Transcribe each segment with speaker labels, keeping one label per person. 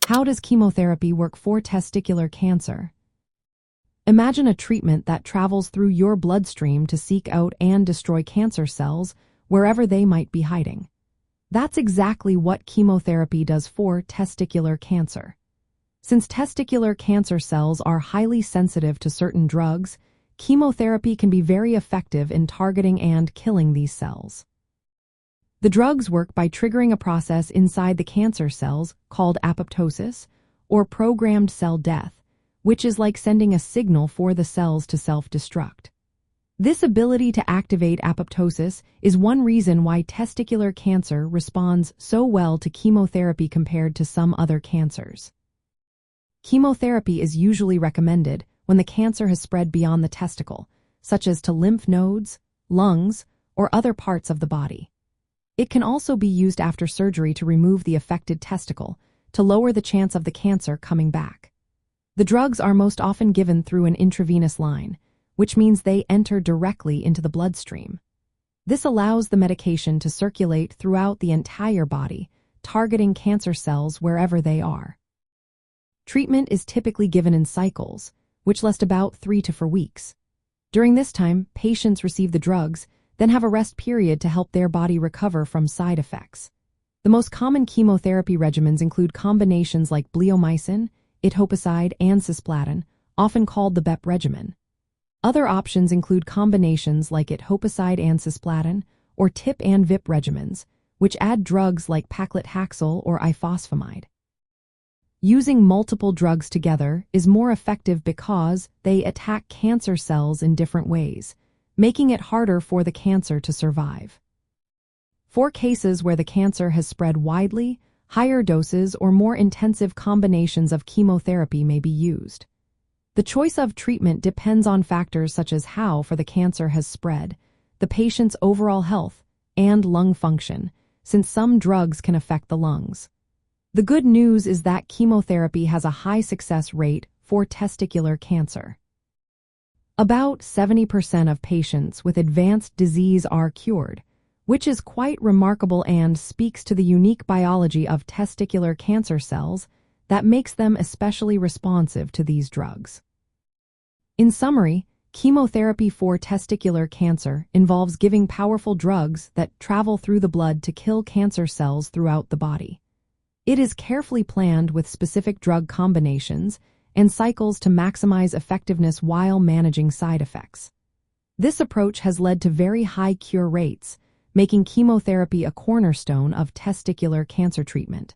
Speaker 1: How does chemotherapy work for testicular cancer? Imagine a treatment that travels through your bloodstream to seek out and destroy cancer cells wherever they might be hiding. That's exactly what chemotherapy does for testicular cancer. Since testicular cancer cells are highly sensitive to certain drugs, chemotherapy can be very effective in targeting and killing these cells. The drugs work by triggering a process inside the cancer cells called apoptosis, or programmed cell death, which is like sending a signal for the cells to self-destruct. This ability to activate apoptosis is one reason why testicular cancer responds so well to chemotherapy compared to some other cancers. Chemotherapy is usually recommended when the cancer has spread beyond the testicle, such as to lymph nodes, lungs, or other parts of the body. It can also be used after surgery to remove the affected testicle to lower the chance of the cancer coming back. The drugs are most often given through an intravenous line, which means they enter directly into the bloodstream. This allows the medication to circulate throughout the entire body, targeting cancer cells wherever they are. Treatment is typically given in cycles, which last about 3 to 4 weeks. During this time, patients receive the drugs, then have a rest period to help their body recover from side effects. The most common chemotherapy regimens include combinations like bleomycin, etoposide, and cisplatin, often called the BEP regimen. Other options include combinations like etoposide and cisplatin, or TIP and VIP regimens, which add drugs like paclitaxel or ifosfamide. Using multiple drugs together is more effective because they attack cancer cells in different ways, making it harder for the cancer to survive. For cases where the cancer has spread widely, higher doses or more intensive combinations of chemotherapy may be used. The choice of treatment depends on factors such as how far the cancer has spread, the patient's overall health, and lung function, since some drugs can affect the lungs. The good news is that chemotherapy has a high success rate for testicular cancer. About 70% of patients with advanced disease are cured, which is quite remarkable and speaks to the unique biology of testicular cancer cells that makes them especially responsive to these drugs. In summary, chemotherapy for testicular cancer involves giving powerful drugs that travel through the blood to kill cancer cells throughout the body. It is carefully planned with specific drug combinations and cycles to maximize effectiveness while managing side effects. This approach has led to very high cure rates, making chemotherapy a cornerstone of testicular cancer treatment.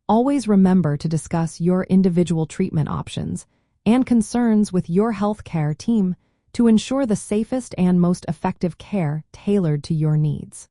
Speaker 1: Always remember to discuss your individual treatment options and concerns with your healthcare team to ensure the safest and most effective care tailored to your needs.